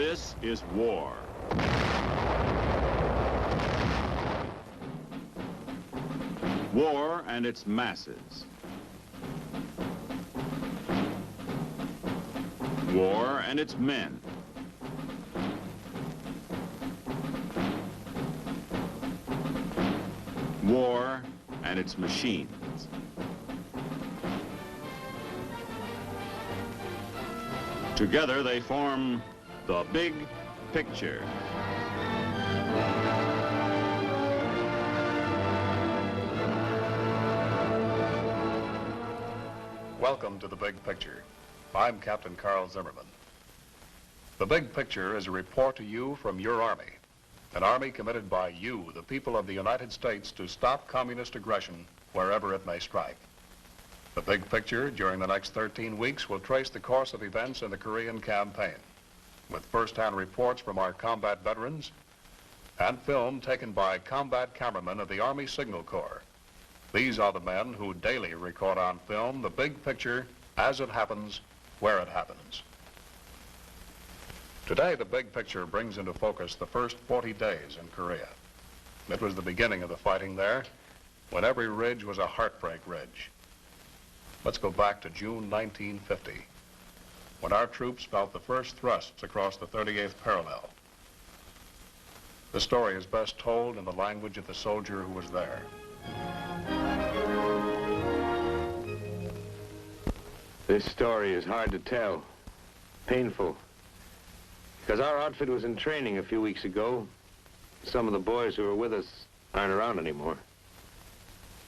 This is war. War and its masses. War and its men. War and its machines. Together they form the big picture. Welcome to The Big Picture. I'm Captain Carl Zimmerman. The Big Picture is a report to you from your Army, an Army committed by you, the people of the United States, to stop communist aggression wherever it may strike. The Big Picture, during the next 13 weeks, will trace the course of events in the Korean campaign, with first-hand reports from our combat veterans and film taken by combat cameramen of the Army Signal Corps. These are the men who daily record on film the big picture as it happens, where it happens. Today, the big picture brings into focus the first 40 days in Korea. It was the beginning of the fighting there, when every ridge was a heartbreak ridge. Let's go back to June 1950, when our troops felt the first thrusts across the 38th parallel. The story is best told in the language of the soldier who was there. This story is hard to tell, painful, because our outfit was in training a few weeks ago. Some of the boys who were with us aren't around anymore.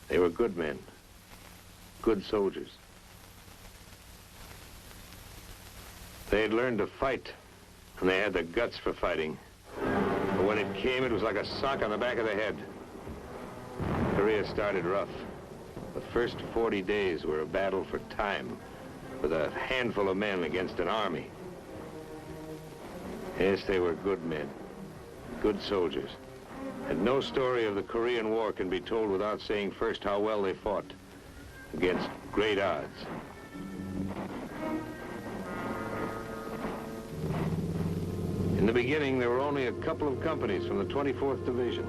They were good men, good soldiers. They had learned to fight, and they had the guts for fighting. But when it came, it was like a sock on the back of the head. Korea started rough. The first 40 days were a battle for time, with a handful of men against an army. Yes, they were good men, good soldiers. And no story of the Korean War can be told without saying first how well they fought against great odds. In the beginning, there were only a couple of companies from the 24th Division.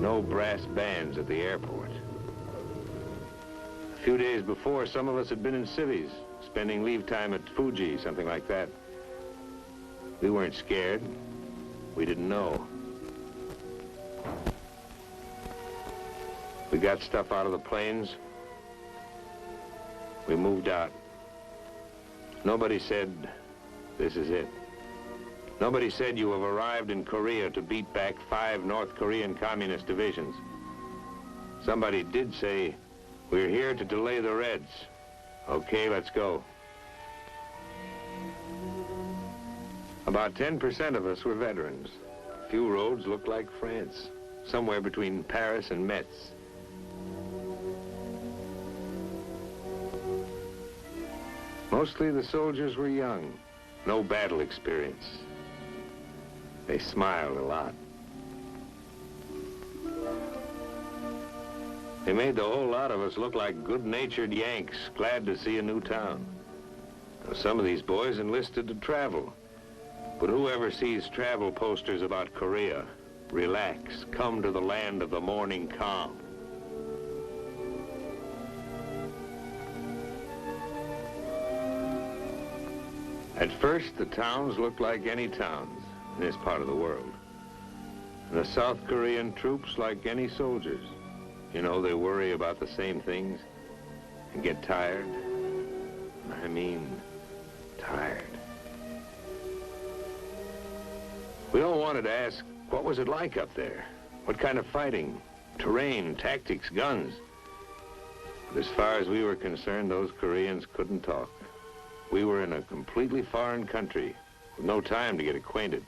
No brass bands at the airport. A few days before, some of us had been in cities, spending leave time at Fuji, something like that. We weren't scared. We didn't know. We got stuff out of the planes. We moved out. Nobody said, this is it. Nobody said you have arrived in Korea to beat back 5 North Korean communist divisions. Somebody did say, we're here to delay the Reds. Okay, let's go. About 10% of us were veterans. A few roads looked like France, somewhere between Paris and Metz. Mostly the soldiers were young, no battle experience. They smiled a lot. They made the whole lot of us look like good-natured Yanks, glad to see a new town. Now, some of these boys enlisted to travel. But whoever sees travel posters about Korea, relax, come to the land of the morning calm. At first, the towns looked like any towns in this part of the world. And the South Korean troops like any soldiers. You know, they worry about the same things and get tired. I mean, tired. We all wanted to ask, what was it like up there? What kind of fighting, terrain, tactics, guns? But as far as we were concerned, those Koreans couldn't talk. We were in a completely foreign country with no time to get acquainted.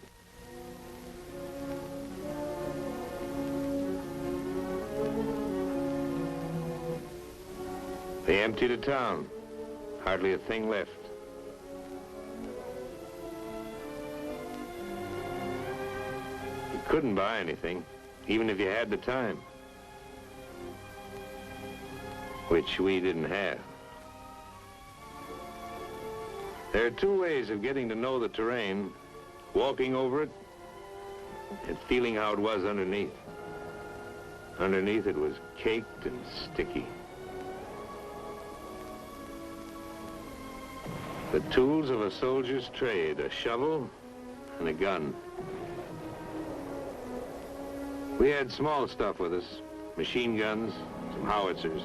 They emptied a town, hardly a thing left. You couldn't buy anything, even if you had the time, which we didn't have. There are two ways of getting to know the terrain: walking over it and feeling how it was underneath. Underneath it was caked and sticky. The tools of a soldier's trade: a shovel and a gun. We had small stuff with us: machine guns, some howitzers.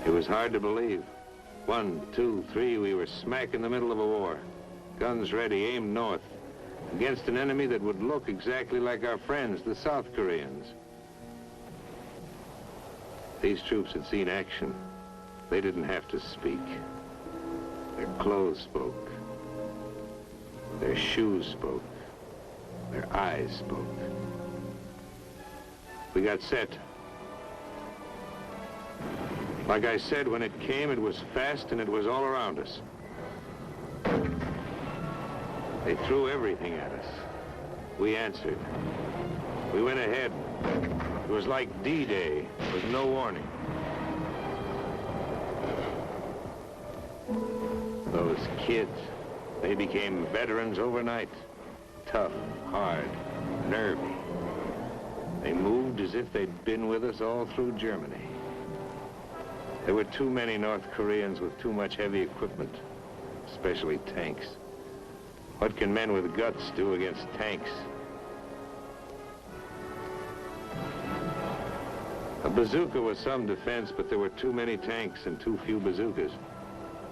It was hard to believe. 1, 2, 3, we were smack in the middle of a war. Guns ready, aimed north, against an enemy that would look exactly like our friends, the South Koreans. These troops had seen action. They didn't have to speak. Their clothes spoke. Their shoes spoke. Their eyes spoke. We got set. Like I said, when it came, it was fast and it was all around us. They threw everything at us. We answered. We went ahead. It was like D-Day, with no warning. Those kids, they became veterans overnight. Tough, hard, nervy. They moved as if they'd been with us all through Germany. There were too many North Koreans with too much heavy equipment, especially tanks. What can men with guts do against tanks? A bazooka was some defense, but there were too many tanks and too few bazookas.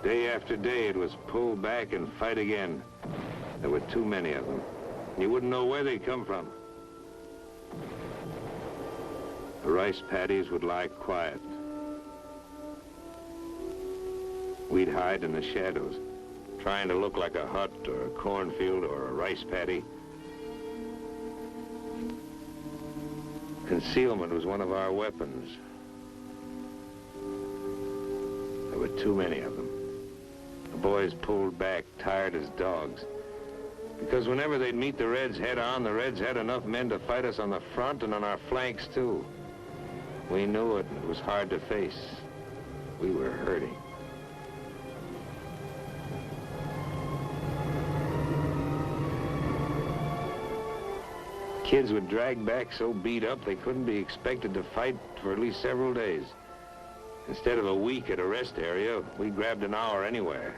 Day after day, it was pull back and fight again. There were too many of them. You wouldn't know where they'd come from. The rice paddies would lie quiet. We'd hide in the shadows, trying to look like a hut or a cornfield or a rice paddy. Concealment was one of our weapons. There were too many of them. The boys pulled back, tired as dogs. Because whenever they'd meet the Reds head on, the Reds had enough men to fight us on the front and on our flanks, too. We knew it, and it was hard to face. We were hurting. Kids would drag back so beat up they couldn't be expected to fight for at least several days. Instead of a week at a rest area, we grabbed an hour anywhere.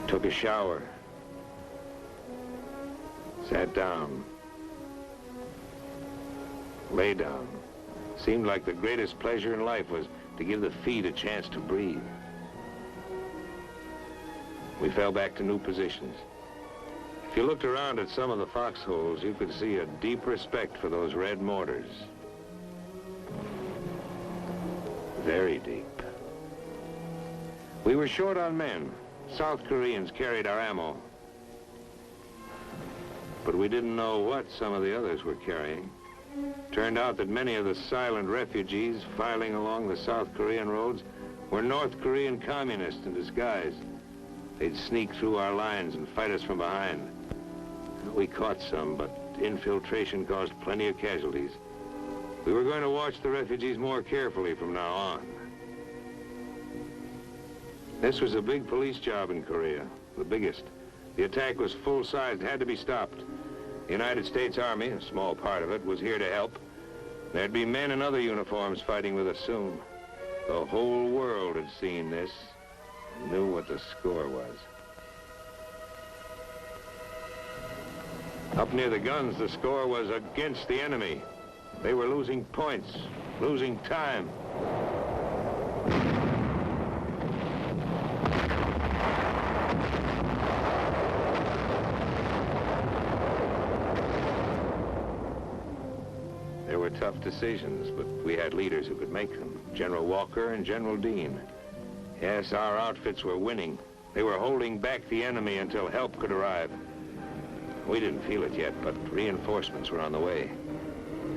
Took a shower. Sat down. Lay down. Seemed like the greatest pleasure in life was to give the feet a chance to breathe. We fell back to new positions. If you looked around at some of the foxholes, you could see a deep respect for those red mortars. Very deep. We were short on men. South Koreans carried our ammo. But we didn't know what some of the others were carrying. Turned out that many of the silent refugees filing along the South Korean roads were North Korean communists in disguise. They'd sneak through our lines and fight us from behind. We caught some, but infiltration caused plenty of casualties. We were going to watch the refugees more carefully from now on. This was a big police job in Korea, the biggest. The attack was full-size, had to be stopped. The United States Army, a small part of it, was here to help. There'd be men in other uniforms fighting with us soon. The whole world had seen this. Knew what the score was. Up near the guns, the score was against the enemy. They were losing points, losing time. There were tough decisions, but we had leaders who could make them. General Walker and General Dean. Yes, our outfits were winning. They were holding back the enemy until help could arrive. We didn't feel it yet, but reinforcements were on the way.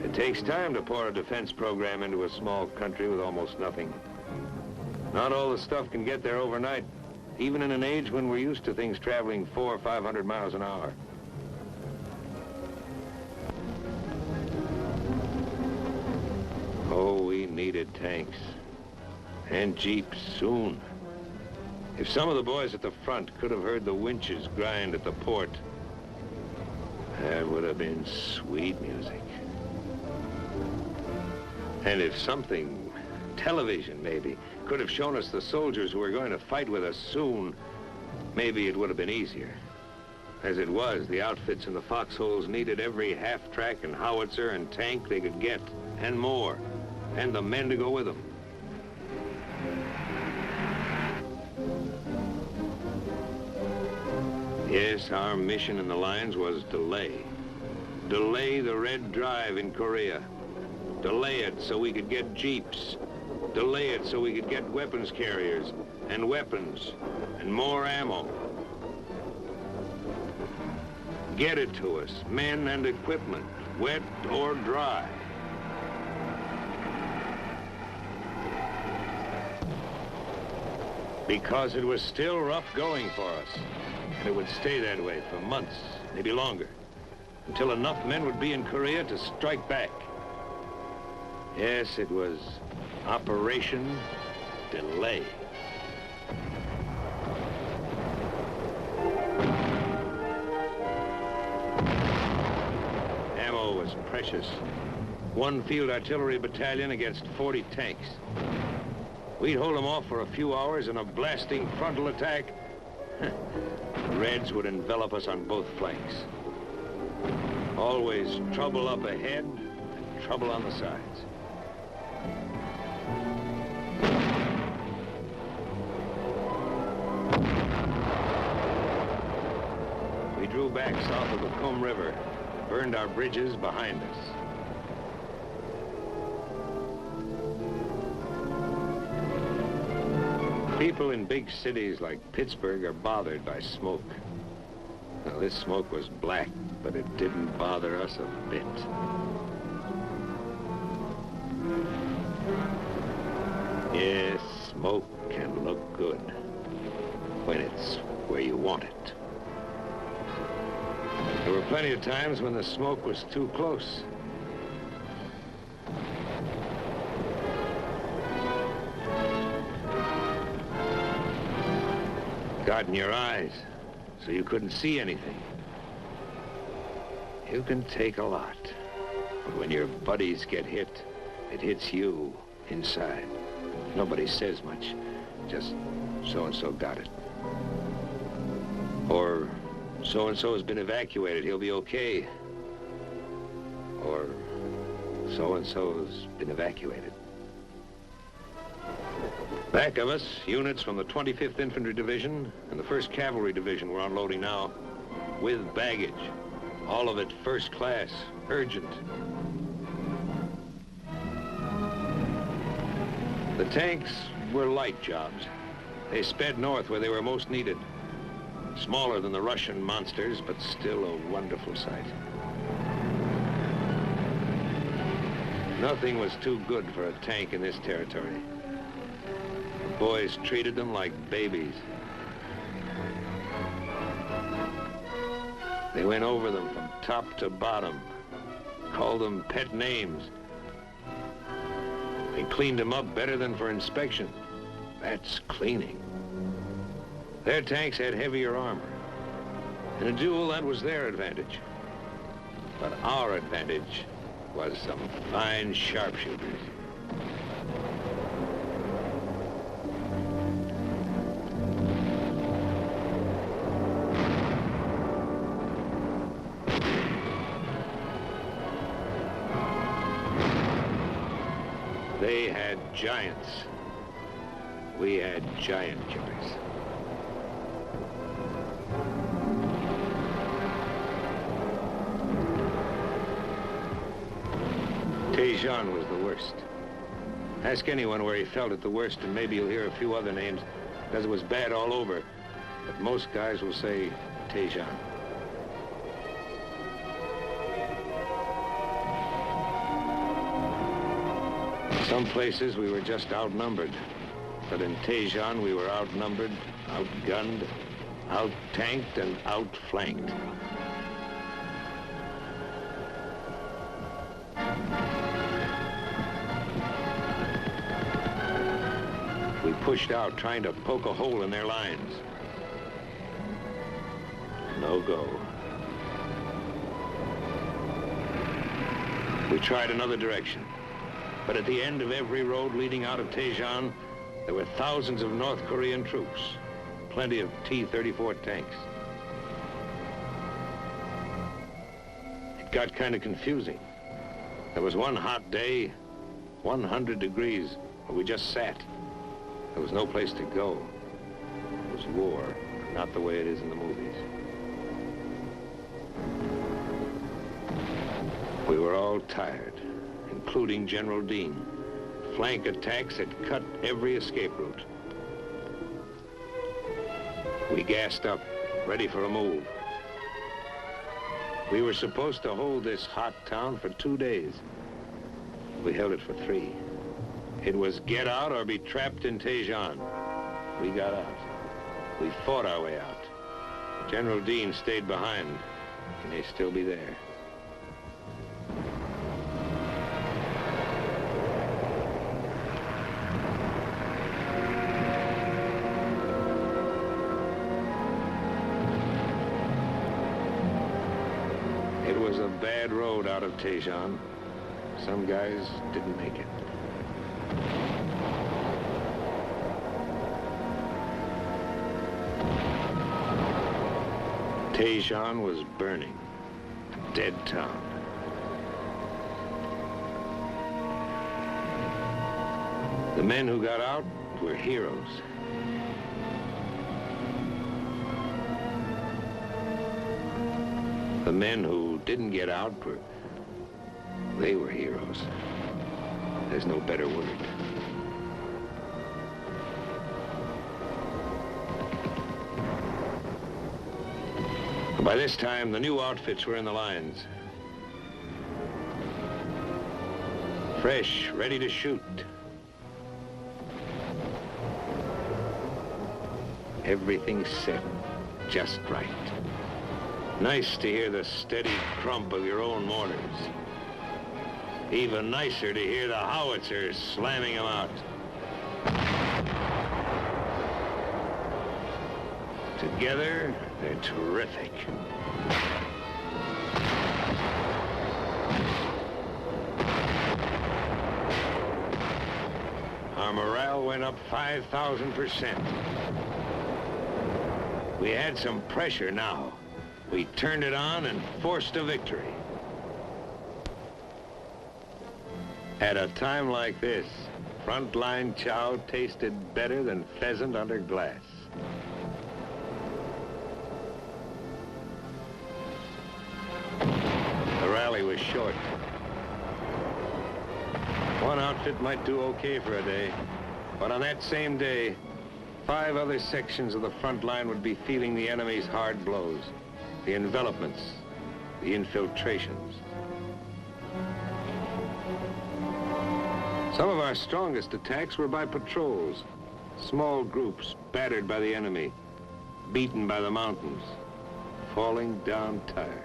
It takes time to pour a defense program into a small country with almost nothing. Not all the stuff can get there overnight. even in an age when we're used to things traveling 400 or 500 miles an hour. Oh, we needed tanks and jeeps soon. If some of the boys at the front could have heard the winches grind at the port, that would have been sweet music. And if something, television maybe, could have shown us the soldiers who were going to fight with us soon, maybe it would have been easier. As it was, the outfits in the foxholes needed every half-track and howitzer and tank they could get, and more, and the men to go with them. Yes, our mission in the lines was delay. Delay the Red Drive in Korea. Delay it so we could get jeeps. Delay it so we could get weapons carriers and weapons and more ammo. Get it to us, men and equipment, wet or dry. Because it was still rough going for us. And it would stay that way for months, maybe longer, until enough men would be in Korea to strike back. Yes, it was Operation Delay. Ammo was precious. One field artillery battalion against 40 tanks. We'd hold them off for a few hours in a blasting frontal attack. The Reds would envelop us on both flanks. Always trouble up ahead and trouble on the sides. We drew back south of the Kum River, burned our bridges behind us. People in big cities like Pittsburgh are bothered by smoke. Now, this smoke was black, but it didn't bother us a bit. Yes, smoke can look good when it's where you want it. There were plenty of times when the smoke was too close. Got in your eyes, so you couldn't see anything. You can take a lot, but when your buddies get hit, it hits you inside. Nobody says much, just so-and-so got it. Or so-and-so has been evacuated, he'll be okay. Or so-and-so's been evacuated. Back of us, units from the 25th Infantry Division and the 1st Cavalry Division were unloading now, with baggage. All of it first class, urgent. The tanks were light jobs. They sped north where they were most needed. Smaller than the Russian monsters, but still a wonderful sight. Nothing was too good for a tank in this territory. The boys treated them like babies. They went over them from top to bottom, called them pet names. They cleaned them up better than for inspection. That's cleaning. Their tanks had heavier armor. In a duel, that was their advantage. But our advantage was some fine sharpshooters. They had giants. We had giant killers. Tejan was the worst. Ask anyone where he felt it the worst, and maybe you'll hear a few other names, because it was bad all over. But most guys will say Tejan. Some places we were just outnumbered, but in Tejan we were outnumbered outgunned, out-tanked, and outflanked. We pushed out, trying to poke a hole in their lines. No go. We tried another direction, but at the end of every road leading out of Daejeon, there were thousands of North Korean troops, plenty of T-34 tanks. It got kind of confusing. There was one hot day, 100 degrees, where we just sat. There was no place to go. It was war, not the way it is in the movies. We were all tired, including General Dean. Flank attacks had cut every escape route. We gassed up, ready for a move. We were supposed to hold this hot town for 2 days. We held it for 3. It was get out or be trapped in Daejeon. We got out. We fought our way out. General Dean stayed behind. He may still be there. It was a bad road out of Daejeon. Some guys didn't make it. Daejeon was burning, a dead town. The men who got out were heroes. The men who didn't get out they were heroes. There's no better word. By this time, the new outfits were in the lines. Fresh, ready to shoot. Everything set just right. Nice to hear the steady crump of your own mortars. Even nicer to hear the howitzers slamming them out. Together, they're terrific. Our morale went up 5,000%. We had some pressure now. We turned it on and forced a victory. At a time like this, frontline chow tasted better than pheasant under glass. The rally was short. One outfit might do okay for a day, but on that same day, 5 other sections of the front line would be feeling the enemy's hard blows, the envelopments, the infiltrations. Some of our strongest attacks were by patrols, small groups battered by the enemy, beaten by the mountains, falling down tired.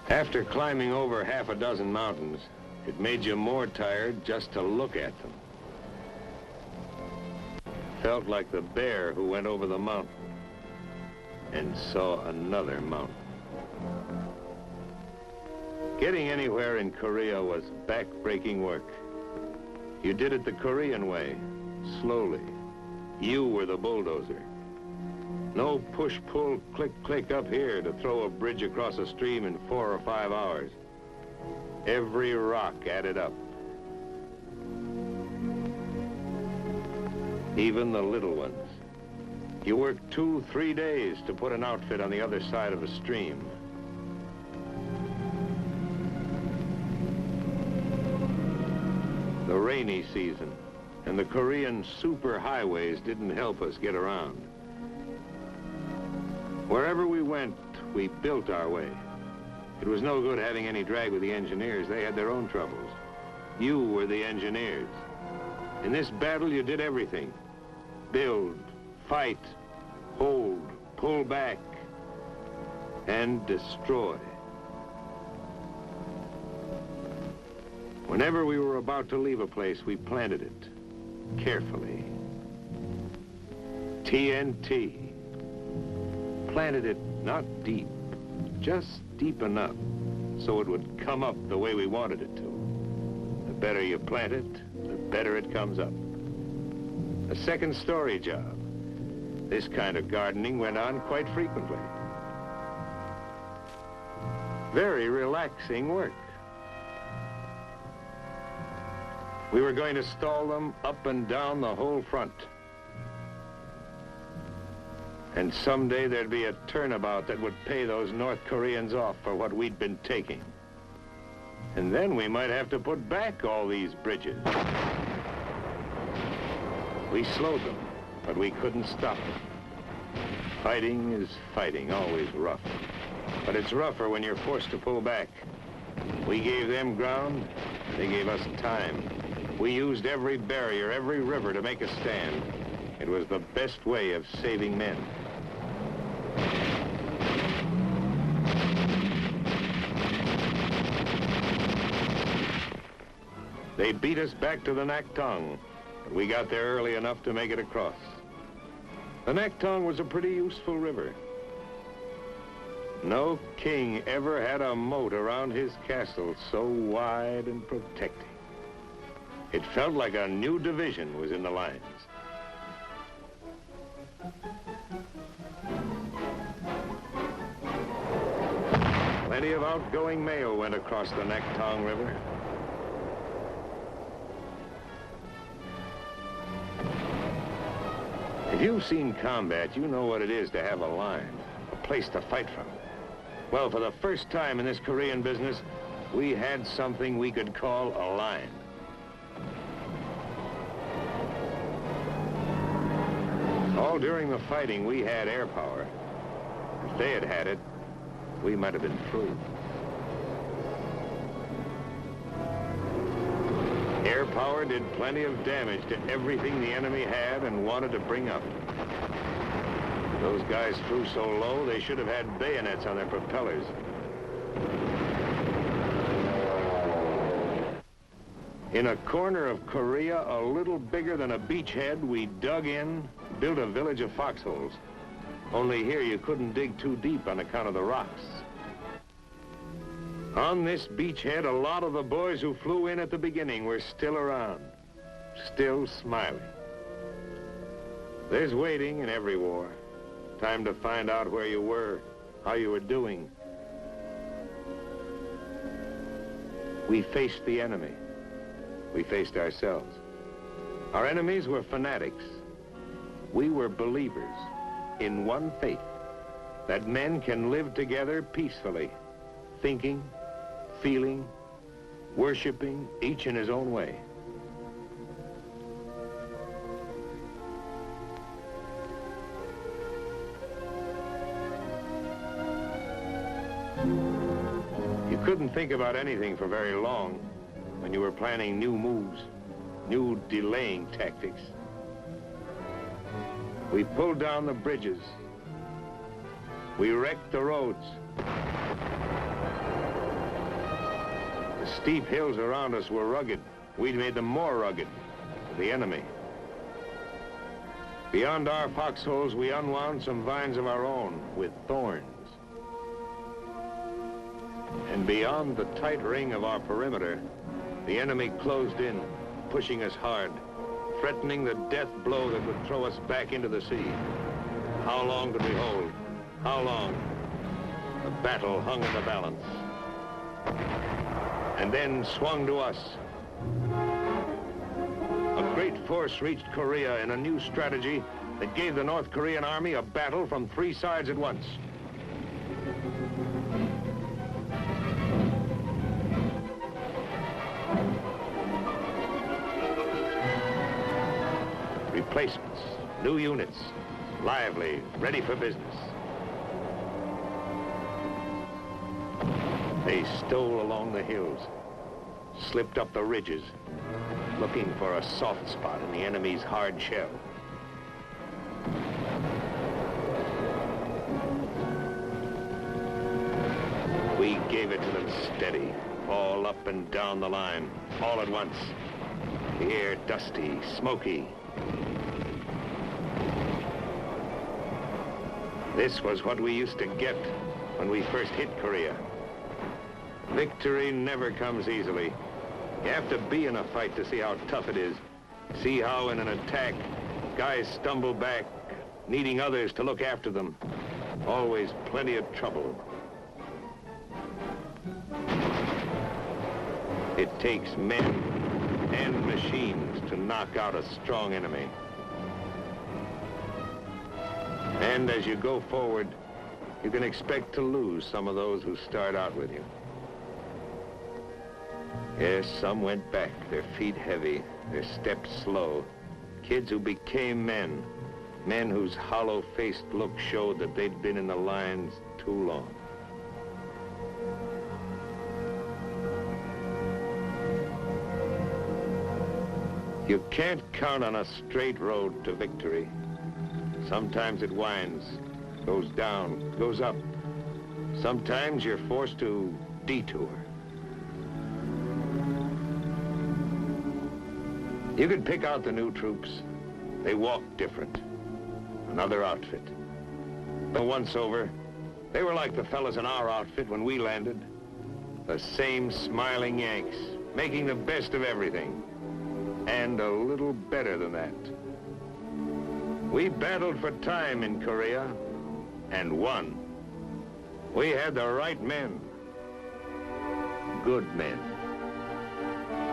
After climbing over half a dozen mountains, it made you more tired just to look at them. Felt like the bear who went over the mountain and saw another mountain. Getting anywhere in Korea was back-breaking work. You did it the Korean way, slowly. You were the bulldozer. No push-pull, click-click up here to throw a bridge across a stream in 4 or 5 hours. Every rock added up. Even the little ones. You worked 2-3 days to put an outfit on the other side of a stream. The rainy season and the Korean superhighways didn't help us get around. Wherever we went, we built our way. It was no good having any drag with the engineers. They had their own troubles. You were the engineers. In this battle, you did everything. Build, fight, hold, pull back, and destroy. Whenever we were about to leave a place, we planted it carefully. TNT. Planted it not deep, just deep enough so it would come up the way we wanted it to. The better you plant it, the better it comes up. A second story job. This kind of gardening went on quite frequently. Very relaxing work. We were going to stall them up and down the whole front. And someday there'd be a turnabout that would pay those North Koreans off for what we'd been taking. And then we might have to put back all these bridges. We slowed them, but we couldn't stop them. Fighting is fighting, always rough. But it's rougher when you're forced to pull back. We gave them ground, they gave us time. We used every barrier, every river to make a stand. It was the best way of saving men. They beat us back to the Naktong, but we got there early enough to make it across. The Naktong was a pretty useful river. No king ever had a moat around his castle so wide and protecting. It felt like a new division was in the lines. Plenty of outgoing mail went across the Naktong River. If you've seen combat, you know what it is to have a line, a place to fight from. Well, for the first time in this Korean business, we had something we could call a line. All during the fighting, we had air power. If they had had it, we might have been through. Air power did plenty of damage to everything the enemy had and wanted to bring up. Those guys flew so low, they should have had bayonets on their propellers. In a corner of Korea, a little bigger than a beachhead, we dug in, built a village of foxholes. Only here you couldn't dig too deep on account of the rocks. On this beachhead, a lot of the boys who flew in at the beginning were still around, still smiling. There's waiting in every war. Time to find out where you were, how you were doing. We faced the enemy. We faced ourselves. Our enemies were fanatics. We were believers in one faith, that men can live together peacefully, thinking, feeling, worshiping, each in his own way. You couldn't think about anything for very long when you were planning new moves, new delaying tactics. We pulled down the bridges. We wrecked the roads. The steep hills around us were rugged. We made them more rugged for the enemy. Beyond our foxholes, we unwound some vines of our own with thorns. And beyond the tight ring of our perimeter, the enemy closed in, pushing us hard, threatening the death blow that would throw us back into the sea. How long could we hold? How long? The battle hung in the balance. And then swung to us. A great force reached Korea in a new strategy that gave the North Korean army a battle from three sides at once. Replacements, new units, lively, ready for business. They stole along the hills, slipped up the ridges, looking for a soft spot in the enemy's hard shell. We gave it to them steady, all up and down the line, all at once. The air dusty, smoky. This was what we used to get when we first hit Korea. Victory never comes easily. You have to be in a fight to see how tough it is. See how in an attack, guys stumble back, needing others to look after them. Always plenty of trouble. It takes men and machines to knock out a strong enemy. And as you go forward, you can expect to lose some of those who start out with you. Yes, some went back, their feet heavy, their steps slow. Kids who became men, men whose hollow-faced look showed that they'd been in the lines too long. You can't count on a straight road to victory. Sometimes it winds, goes down, goes up. Sometimes you're forced to detour. You could pick out the new troops. They walk different. Another outfit. But once over, they were like the fellas in our outfit when we landed. The same smiling Yanks, making the best of everything. And a little better than that. We battled for time in Korea and won. We had the right men. Good men.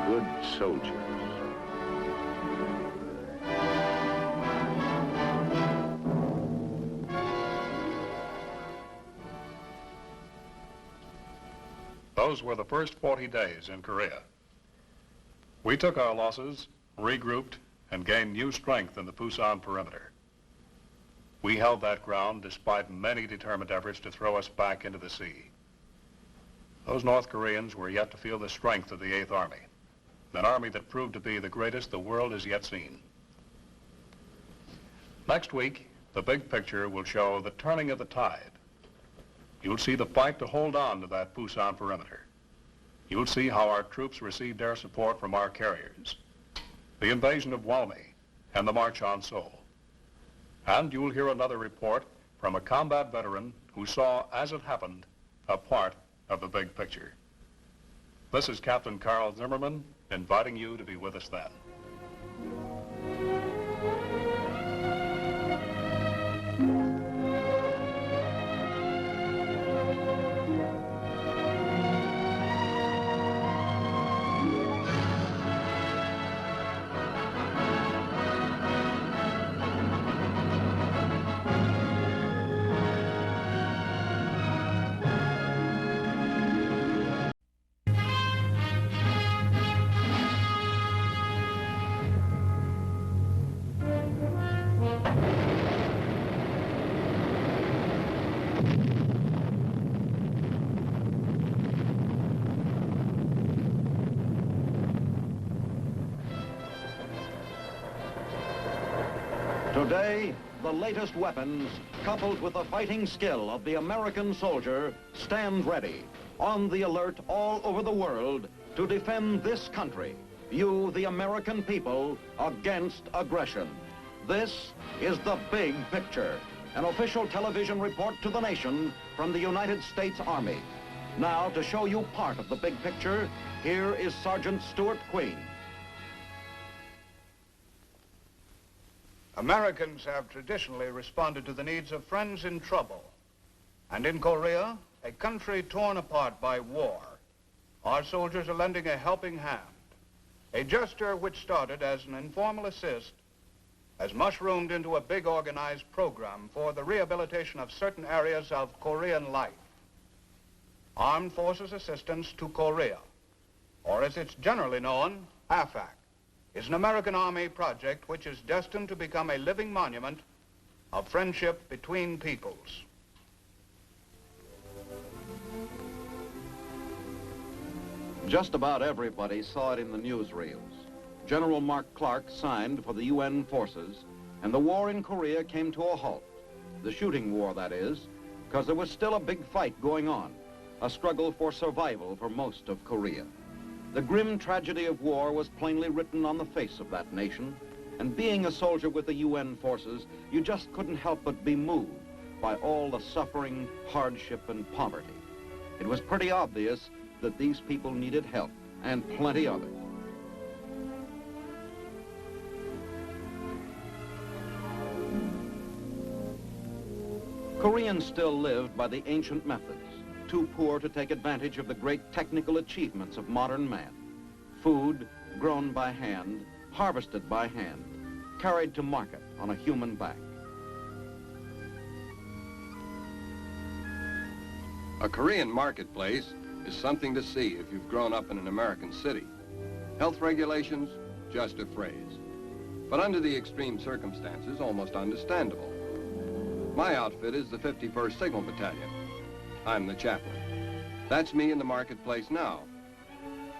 Good soldiers. Those were the first 40 days in Korea. We took our losses, regrouped, and gained new strength in the Pusan perimeter. We held that ground despite many determined efforts to throw us back into the sea. Those North Koreans were yet to feel the strength of the 8th Army, an army that proved to be the greatest the world has yet seen. Next week, the big picture will show the turning of the tide. You'll see the fight to hold on to that Pusan perimeter. You'll see how our troops received air support from our carriers, the invasion of Walmy, and the march on Seoul. And you'll hear another report from a combat veteran who saw, as it happened, a part of the big picture. This is Captain Carl Zimmerman, inviting you to be with us then. Today, the latest weapons, coupled with the fighting skill of the American soldier, stand ready, on the alert all over the world to defend this country, you, the American people, against aggression. This is the big picture, an official television report to the nation from the United States Army. Now, to show you part of the big picture, here is Sergeant Stuart Queen. Americans have traditionally responded to the needs of friends in trouble. And in Korea, a country torn apart by war, our soldiers are lending a helping hand. A gesture which started as an informal assist has mushroomed into a big organized program for the rehabilitation of certain areas of Korean life. Armed Forces Assistance to Korea, or as it's generally known, AFAC, is an American Army project which is destined to become a living monument of friendship between peoples. Just about everybody saw it in the newsreels. General Mark Clark signed for the UN forces, and the war in Korea came to a halt. The shooting war, that is, because there was still a big fight going on, a struggle for survival for most of Korea. The grim tragedy of war was plainly written on the face of that nation, and being a soldier with the UN forces, you just couldn't help but be moved by all the suffering, hardship, and poverty. It was pretty obvious that these people needed help, and plenty of it. Koreans still lived by the ancient methods, too poor to take advantage of the great technical achievements of modern man. Food grown by hand, harvested by hand, carried to market on a human back. A Korean marketplace is something to see if you've grown up in an American city. Health regulations, just a phrase. But under the extreme circumstances, almost understandable. My outfit is the 51st Signal Battalion. I'm the chaplain. That's me in the marketplace now.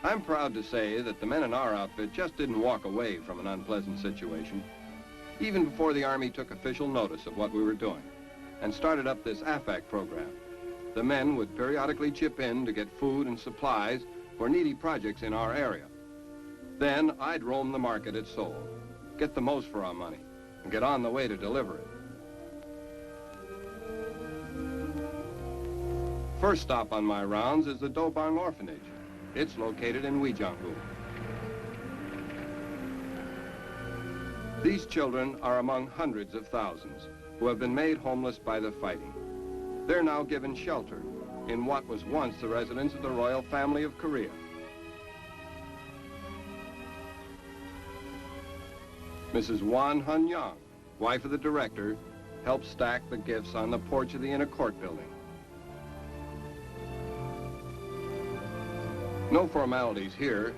I'm proud to say that the men in our outfit just didn't walk away from an unpleasant situation, even before the Army took official notice of what we were doing and started up this AFAC program. The men would periodically chip in to get food and supplies for needy projects in our area. Then I'd roam the market at Seoul, get the most for our money, and get on the way to deliver it. First stop on my rounds is the Dobang Orphanage. It's located in Uijeonggu. These children are among hundreds of thousands who have been made homeless by the fighting. They're now given shelter in what was once the residence of the royal family of Korea. Mrs. Won Hun-young, wife of the director, helped stack the gifts on the porch of the inner court building. No formalities here,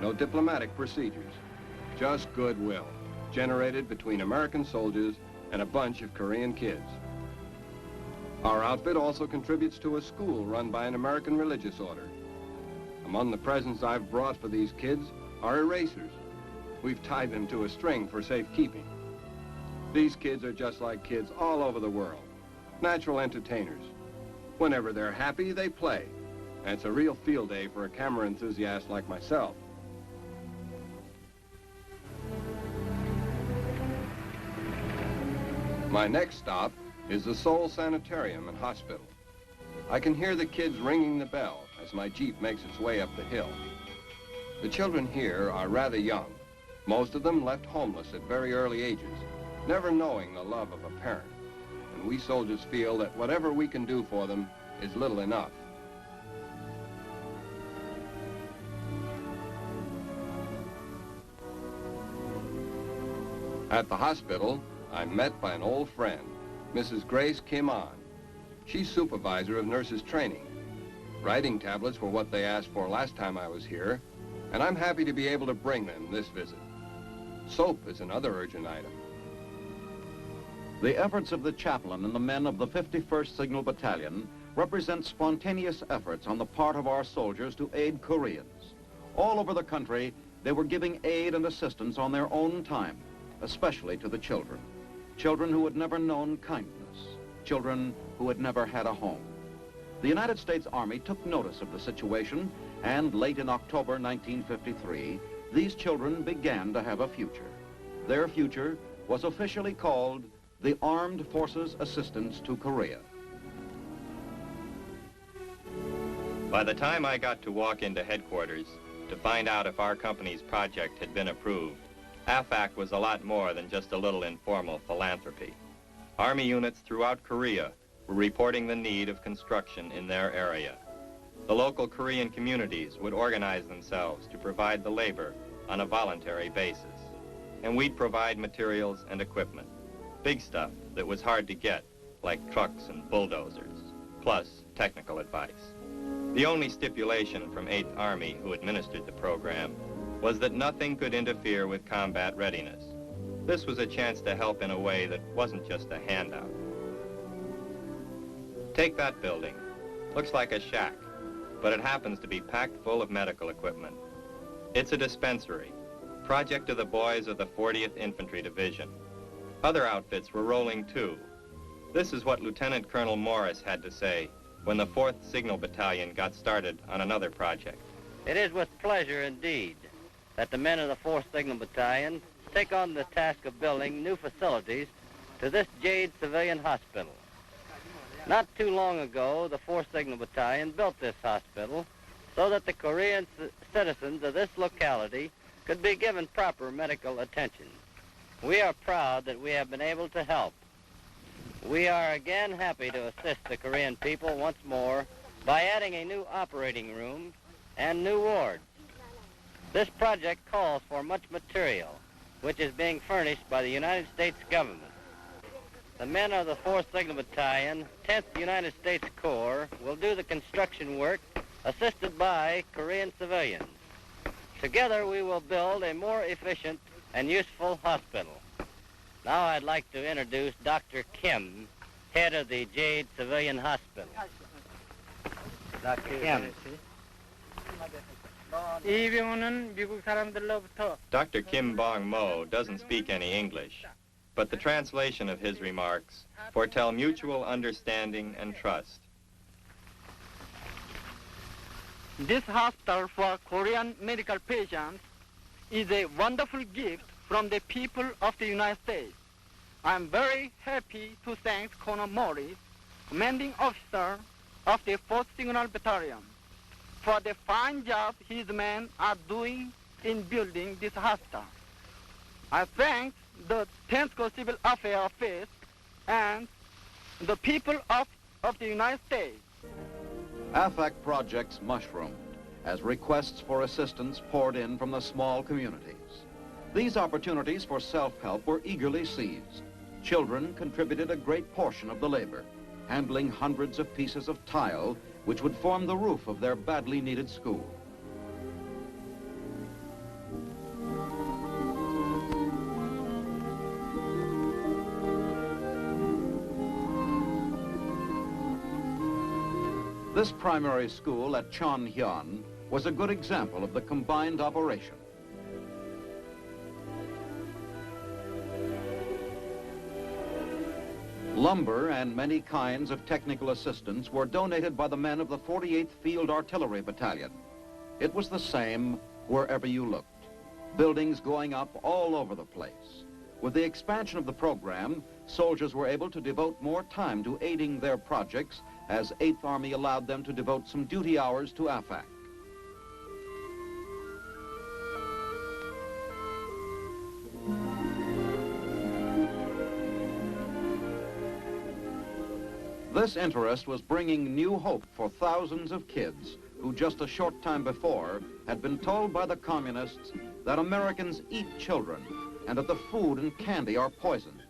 no diplomatic procedures, just goodwill generated between American soldiers and a bunch of Korean kids. Our outfit also contributes to a school run by an American religious order. Among the presents I've brought for these kids are erasers. We've tied them to a string for safekeeping. These kids are just like kids all over the world, natural entertainers. Whenever they're happy, they play. And it's a real field day for a camera enthusiast like myself. My next stop is the Seoul Sanitarium and Hospital. I can hear the kids ringing the bell as my Jeep makes its way up the hill. The children here are rather young. Most of them left homeless at very early ages, never knowing the love of a parent. And we soldiers feel that whatever we can do for them is little enough. At the hospital, I'm met by an old friend, Mrs. Grace Kim On. She's supervisor of nurses training. Writing tablets were what they asked for last time I was here, and I'm happy to be able to bring them this visit. Soap is another urgent item. The efforts of the chaplain and the men of the 51st Signal Battalion represent spontaneous efforts on the part of our soldiers to aid Koreans. All over the country, they were giving aid and assistance on their own time, especially to the children. Children who had never known kindness. Children who had never had a home. The United States Army took notice of the situation, and late in October 1953, these children began to have a future. Their future was officially called the Armed Forces Assistance to Korea. By the time I got to walk into headquarters to find out if our company's project had been approved, AFAC was a lot more than just a little informal philanthropy. Army units throughout Korea were reporting the need of construction in their area. The local Korean communities would organize themselves to provide the labor on a voluntary basis. And we'd provide materials and equipment. Big stuff that was hard to get, like trucks and bulldozers, plus technical advice. The only stipulation from 8th Army, who administered the program, was that nothing could interfere with combat readiness. This was a chance to help in a way that wasn't just a handout. Take that building. Looks like a shack. but it happens to be packed full of medical equipment. It's a dispensary, project of the boys of the 40th Infantry Division. Other outfits were rolling too. This is what Lieutenant Colonel Morris had to say when the 4th Signal Battalion got started on another project. It is with pleasure indeed that the men of the 4th Signal Battalion take on the task of building new facilities to this Jade Civilian Hospital. Not too long ago, the 4th Signal Battalion built this hospital so that the Korean citizens of this locality could be given proper medical attention. We are proud that we have been able to help. We are again happy to assist the Korean people once more by adding a new operating room and new wards. This project calls for much material, which is being furnished by the United States government. The men of the 4th Signal Battalion, 10th United States Corps, will do the construction work assisted by Korean civilians. Together we will build a more efficient and useful hospital. Now I'd like to introduce Dr. Kim, head of the Jade Civilian Hospital. Dr. Kim. Dr. Kim Bong-mo doesn't speak any English, but the translation of his remarks foretell mutual understanding and trust. This hospital for Korean medical patients is a wonderful gift from the people of the United States. I'm very happy to thank Colonel Morris, commanding officer of the 4th Signal Battalion, for the fine job his men are doing in building this hospital. I thank the 10th Corps Civil Affairs Office and the people of the United States. AFAC projects mushroomed as requests for assistance poured in from the small communities. These opportunities for self-help were eagerly seized. Children contributed a great portion of the labor, handling hundreds of pieces of tile which would form the roof of their badly needed school. This primary school at Chonhyun was a good example of the combined operation. Lumber and many kinds of technical assistance were donated by the men of the 48th Field Artillery Battalion. It was the same wherever you looked. Buildings going up all over the place. With the expansion of the program, soldiers were able to devote more time to aiding their projects as 8th Army allowed them to devote some duty hours to AFAC. This interest was bringing new hope for thousands of kids who just a short time before had been told by the communists that Americans eat children and that the food and candy are poison.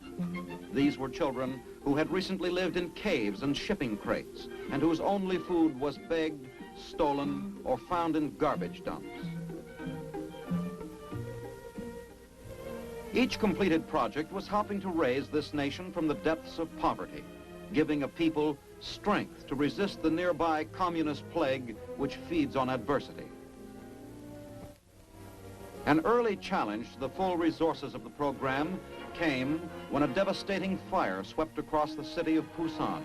These were children who had recently lived in caves and shipping crates and whose only food was begged, stolen, or found in garbage dumps. Each completed project was helping to raise this nation from the depths of poverty, giving a people strength to resist the nearby communist plague which feeds on adversity. An early challenge to the full resources of the program came when a devastating fire swept across the city of Busan.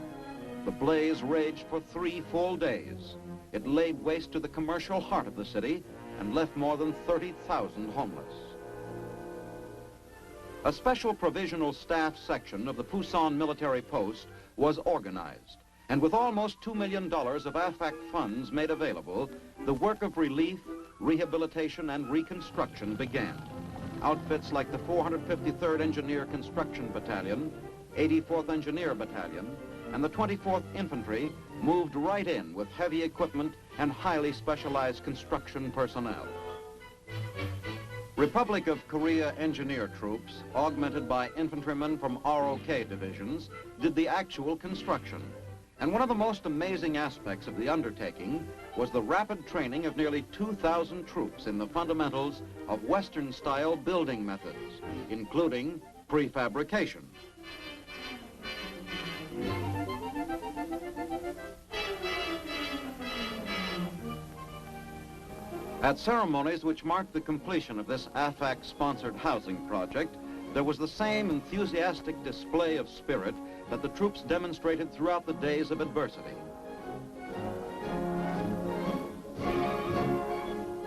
The blaze raged for 3 full days. It laid waste to the commercial heart of the city and left more than 30,000 homeless. A special provisional staff section of the Busan military post was organized, and with almost $2 million of AFAC funds made available, the work of relief, rehabilitation, and reconstruction began. Outfits like the 453rd Engineer Construction Battalion, 84th Engineer Battalion, and the 24th Infantry moved right in with heavy equipment and highly specialized construction personnel. Republic of Korea engineer troops, augmented by infantrymen from ROK divisions, did the actual construction. And one of the most amazing aspects of the undertaking was the rapid training of nearly 2,000 troops in the fundamentals of Western-style building methods, including prefabrication. At ceremonies which marked the completion of this AFAC-sponsored housing project, there was the same enthusiastic display of spirit that the troops demonstrated throughout the days of adversity.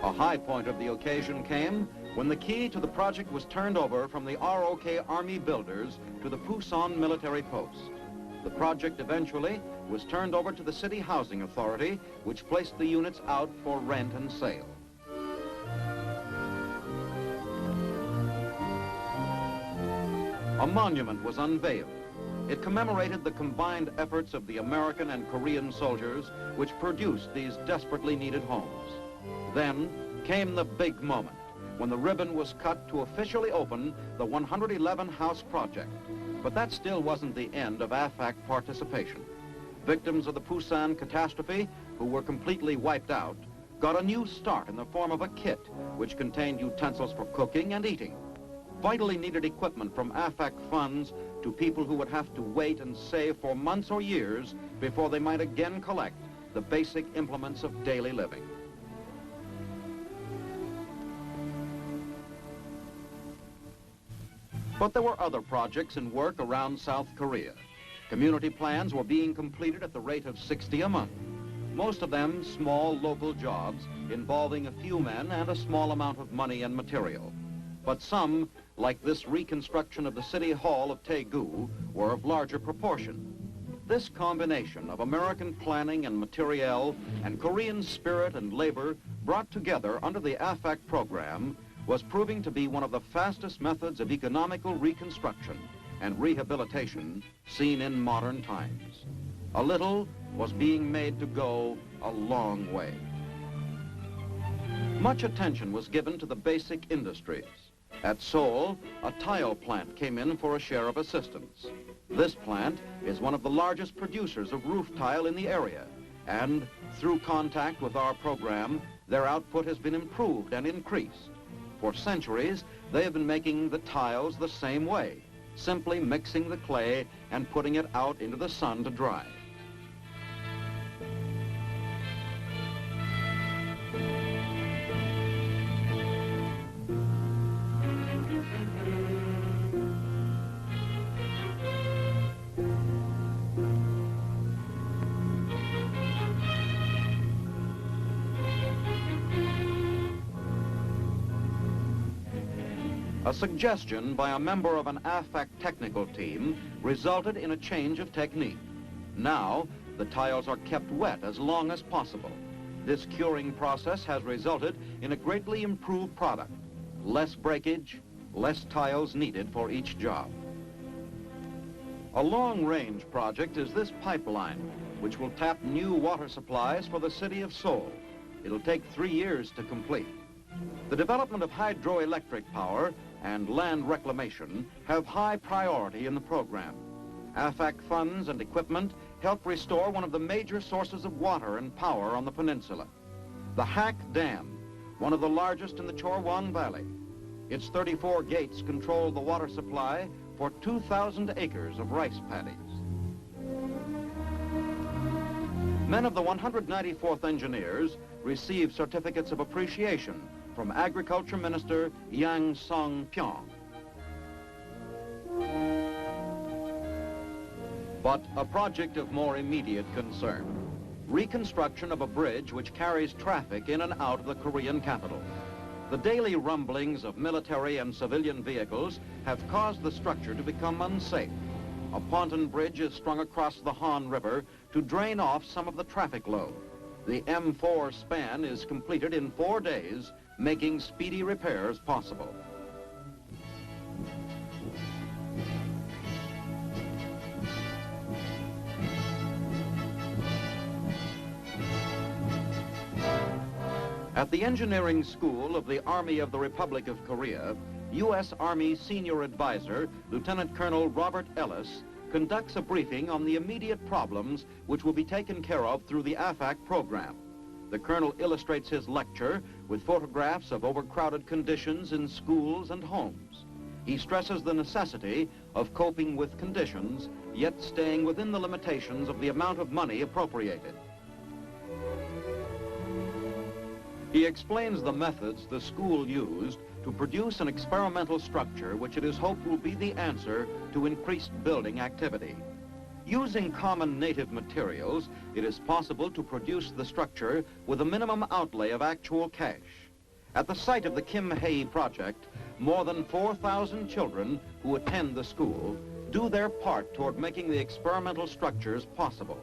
A high point of the occasion came when the key to the project was turned over from the ROK Army builders to the Pusan military post. The project eventually was turned over to the City Housing Authority, which placed the units out for rent and sale. A monument was unveiled. It commemorated the combined efforts of the American and Korean soldiers which produced these desperately needed homes. Then came the big moment, when the ribbon was cut to officially open the 111-house project. But that still wasn't the end of AFAC participation. Victims of the Pusan catastrophe, who were completely wiped out, got a new start in the form of a kit which contained utensils for cooking and eating. Vitally needed equipment from AFAC funds to people who would have to wait and save for months or years before they might again collect the basic implements of daily living. But there were other projects in work around South Korea. Community plans were being completed at the rate of 60 a month. Most of them small local jobs involving a few men and a small amount of money and material. But some, like this reconstruction of the City Hall of Daegu, were of larger proportion. This combination of American planning and materiel and Korean spirit and labor brought together under the AFAC program was proving to be one of the fastest methods of economical reconstruction and rehabilitation seen in modern times. A little was being made to go a long way. Much attention was given to the basic industries. At Seoul, a tile plant came in for a share of assistance. This plant is one of the largest producers of roof tile in the area, and through contact with our program, their output has been improved and increased. For centuries, they have been making the tiles the same way, simply mixing the clay and putting it out into the sun to dry. A suggestion by a member of an AFAC technical team resulted in a change of technique. Now, the tiles are kept wet as long as possible. This curing process has resulted in a greatly improved product. Less breakage, less tiles needed for each job. A long-range project is this pipeline, which will tap new water supplies for the city of Seoul. It'll take 3 years to complete. The development of hydroelectric power and land reclamation have high priority in the program. AFAC funds and equipment help restore one of the major sources of water and power on the peninsula. The Hack Dam, one of the largest in the Chorwon Valley. Its 34 gates control the water supply for 2,000 acres of rice paddies. Men of the 194th Engineers received certificates of appreciation from Agriculture Minister Yang Song-pyong. But a project of more immediate concern: reconstruction of a bridge which carries traffic in and out of the Korean capital. The daily rumblings of military and civilian vehicles have caused the structure to become unsafe. A pontoon bridge is strung across the Han River to drain off some of the traffic load. The M4 span is completed in 4 days, making speedy repairs possible. At the engineering school of the Army of the Republic of Korea, U.S. Army Senior Advisor, Lieutenant Colonel Robert Ellis, conducts a briefing on the immediate problems which will be taken care of through the AFAC program. The colonel illustrates his lecture with photographs of overcrowded conditions in schools and homes. He stresses the necessity of coping with conditions, yet staying within the limitations of the amount of money appropriated. He explains the methods the school used to produce an experimental structure which it is hoped will be the answer to increased building activity. Using common native materials, it is possible to produce the structure with a minimum outlay of actual cash. At the site of the Kim Hae project, more than 4,000 children who attend the school do their part toward making the experimental structures possible.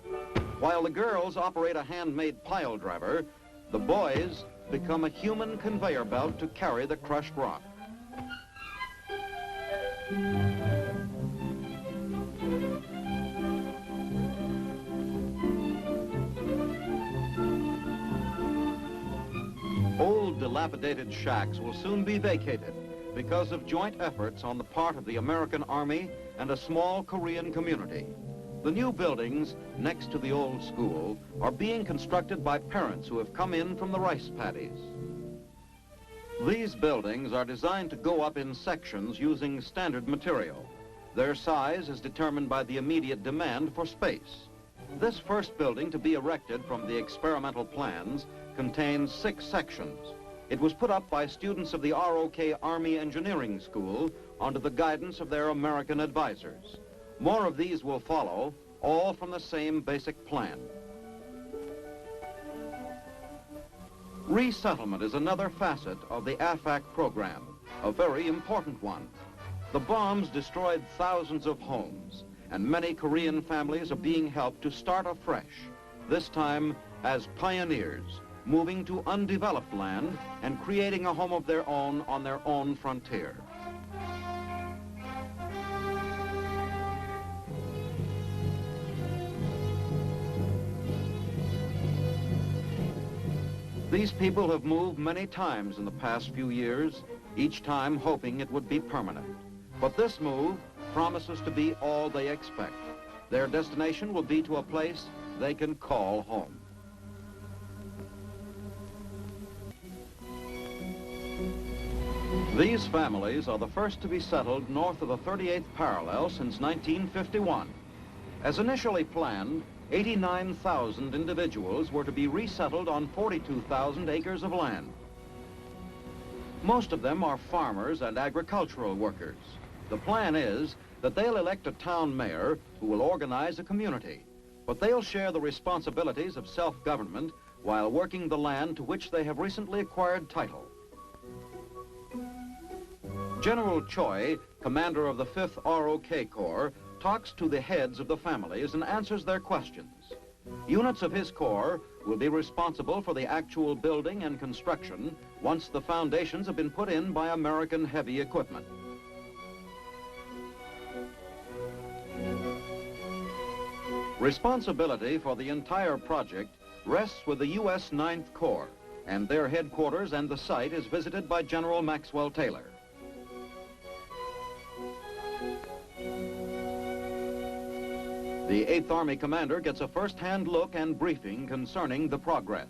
While the girls operate a handmade pile driver, the boys become a human conveyor belt to carry the crushed rock. Old dilapidated shacks will soon be vacated because of joint efforts on the part of the American Army and a small Korean community. The new buildings next to the old school are being constructed by parents who have come in from the rice paddies. These buildings are designed to go up in sections using standard material. Their size is determined by the immediate demand for space. This first building to be erected from the experimental plans contains 6 sections. It was put up by students of the ROK Army Engineering School under the guidance of their American advisors. More of these will follow, all from the same basic plan. Resettlement is another facet of the AFAC program, a very important one. The bombs destroyed thousands of homes, and many Korean families are being helped to start afresh, this time as pioneers, moving to undeveloped land and creating a home of their own on their own frontier. These people have moved many times in the past few years, each time hoping it would be permanent. But this move promises to be all they expect. Their destination will be to a place they can call home. These families are the first to be settled north of the 38th parallel since 1951. As initially planned, 89,000 individuals were to be resettled on 42,000 acres of land. Most of them are farmers and agricultural workers. The plan is that they'll elect a town mayor who will organize a community, but they'll share the responsibilities of self-government while working the land to which they have recently acquired title. General Choi, commander of the 5th ROK Corps, talks to the heads of the families and answers their questions. Units of his corps will be responsible for the actual building and construction once the foundations have been put in by American heavy equipment. Responsibility for the entire project rests with the U.S. 9th Corps, and their headquarters and the site is visited by General Maxwell Taylor. The 8th Army commander gets a first-hand look and briefing concerning the progress.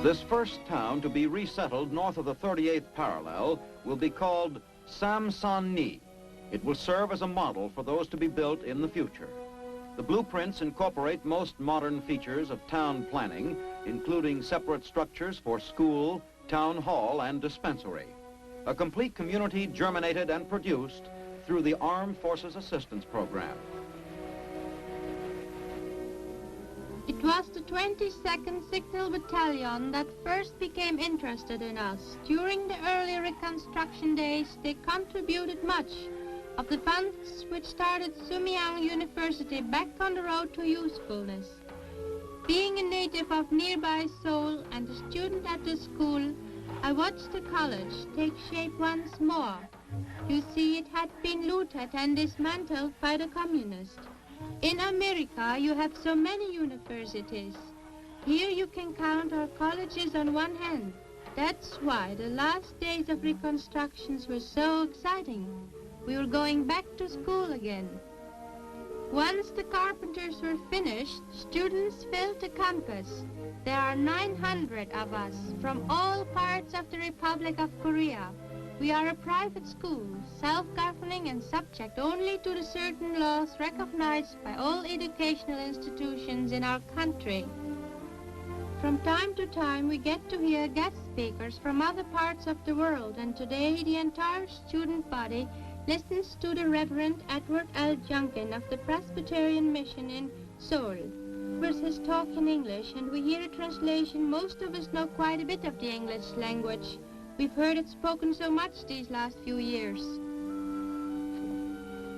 This first town to be resettled north of the 38th parallel will be called S1E8. It will serve as a model for those to be built in the future. The blueprints incorporate most modern features of town planning, including separate structures for school, town hall, and dispensary. A complete community germinated and produced through the Armed Forces Assistance Program. It was the 22nd Signal Battalion that first became interested in us. During the early reconstruction days, they contributed much of the funds which started Sumyang University back on the road to usefulness. Being a native of nearby Seoul and a student at the school, I watched the college take shape once more. You see, it had been looted and dismantled by the communists. In America, you have so many universities. Here you can count our colleges on one hand. That's why the last days of reconstructions were so exciting. We were going back to school again. Once the carpenters were finished, students filled the campus. There are 900 of us from all parts of the Republic of Korea. We are a private school, self-governing and subject only to the certain laws recognized by all educational institutions in our country. From time to time, we get to hear guest speakers from other parts of the world, and today the entire student body listens to the Reverend Edward L. Junkin of the Presbyterian Mission in Seoul. With his talk in English, and we hear a translation. Most of us know quite a bit of the English language. We've heard it spoken so much these last few years.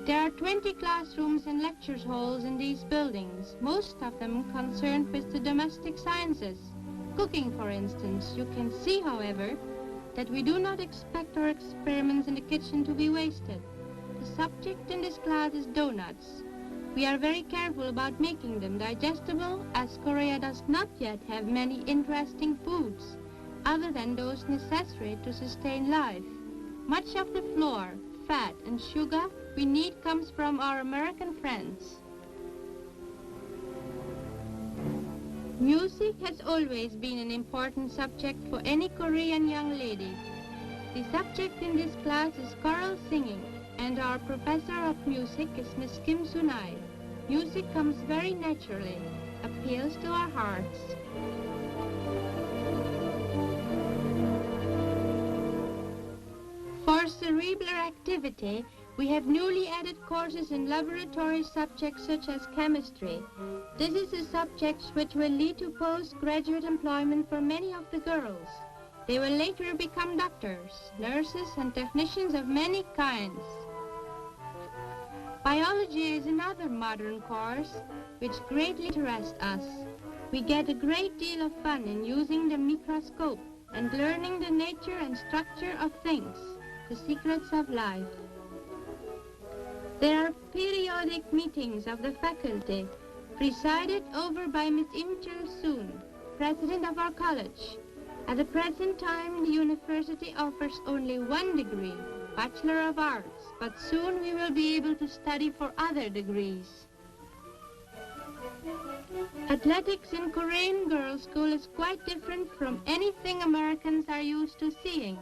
There are 20 classrooms and lecture halls in these buildings, most of them concerned with the domestic sciences. Cooking, for instance. You can see, however, that we do not expect our experiments in the kitchen to be wasted. The subject in this class is donuts. We are very careful about making them digestible, as Korea does not yet have many interesting foods, other than those necessary to sustain life. Much of the flour, fat, and sugar we need comes from our American friends. Music has always been an important subject for any Korean young lady. The subject in this class is choral singing, and our professor of music is Miss Kim Sunai. Music comes very naturally, appeals to our hearts. For cerebral activity, we have newly added courses in laboratory subjects such as chemistry. This is a subject which will lead to postgraduate employment for many of the girls. They will later become doctors, nurses, and technicians of many kinds. Biology is another modern course which greatly interests us. We get a great deal of fun in using the microscope and learning the nature and structure of things, the secrets of life. There are periodic meetings of the faculty, presided over by Miss Im Chul-soon, president of our college. At the present time, the university offers only one degree, Bachelor of Arts, but soon we will be able to study for other degrees. Athletics in Korean girls' school is quite different from anything Americans are used to seeing.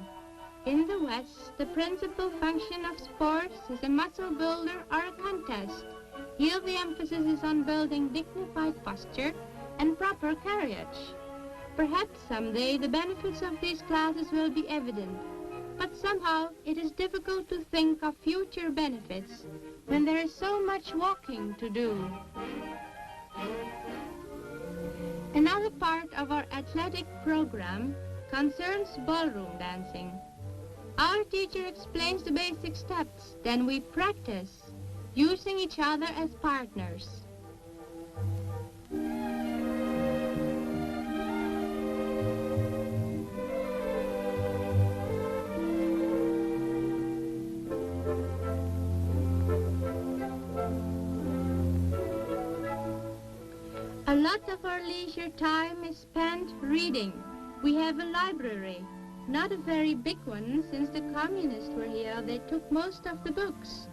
In the West, the principal function of sports is a muscle builder or a contest. Here the emphasis is on building dignified posture and proper carriage. Perhaps someday the benefits of these classes will be evident, but somehow it is difficult to think of future benefits when there is so much walking to do. Another part of our athletic program concerns ballroom dancing. Our teacher explains the basic steps, then we practice, using each other as partners. A lot of our leisure time is spent reading. We have a library, not a very big one. Since the communists were here, they took most of the books.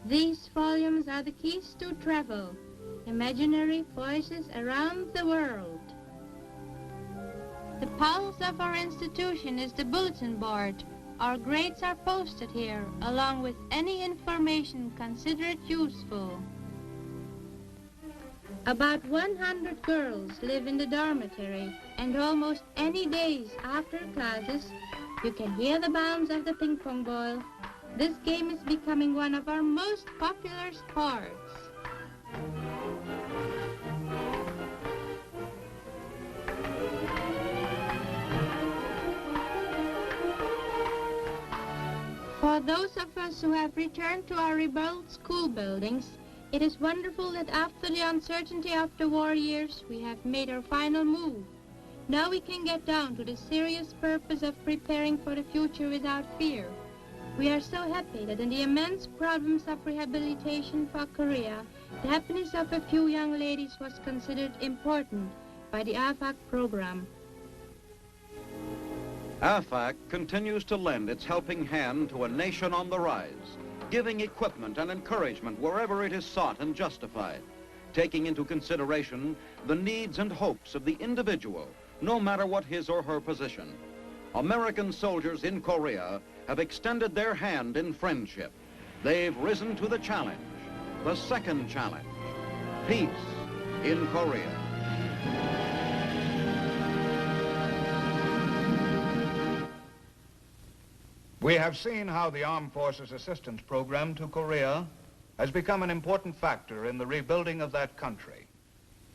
These volumes are the keys to travel, imaginary voyages around the world. The pulse of our institution is the bulletin board. Our grades are posted here, along with any information considered useful. About 100 girls live in the dormitory, and almost any days after classes, you can hear the bounce of the ping pong ball. This game is becoming one of our most popular sports. For those of us who have returned to our rebuilt school buildings, it is wonderful that after the uncertainty of the war years, we have made our final move. Now we can get down to the serious purpose of preparing for the future without fear. We are so happy that in the immense problems of rehabilitation for Korea, the happiness of a few young ladies was considered important by the AFAC program. AFAC continues to lend its helping hand to a nation on the rise, giving equipment and encouragement wherever it is sought and justified, taking into consideration the needs and hopes of the individual, no matter what his or her position. American soldiers in Korea have extended their hand in friendship. They've risen to the challenge, the second challenge, peace in Korea. We have seen how the Armed Forces Assistance Program to Korea has become an important factor in the rebuilding of that country.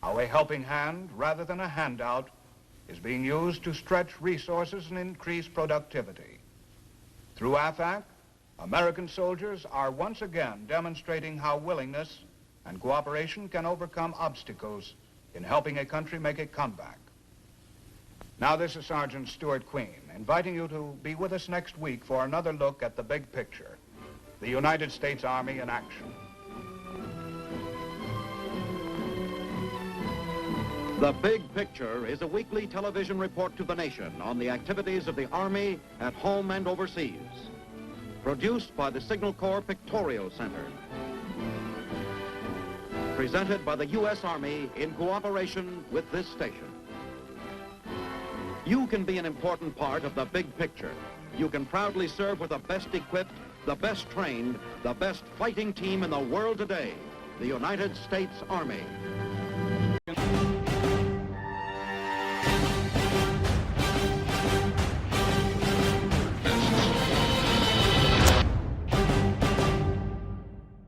How a helping hand, rather than a handout, is being used to stretch resources and increase productivity. Through AFAC, American soldiers are once again demonstrating how willingness and cooperation can overcome obstacles in helping a country make a comeback. Now, this is Sergeant Stuart Queen, inviting you to be with us next week for another look at the big picture, the United States Army in action. The Big Picture is a weekly television report to the nation on the activities of the Army at home and overseas. Produced by the Signal Corps Pictorial Center. Presented by the U.S. Army in cooperation with this station. You can be an important part of the big picture. You can proudly serve with the best equipped, the best trained, the best fighting team in the world today, the United States Army.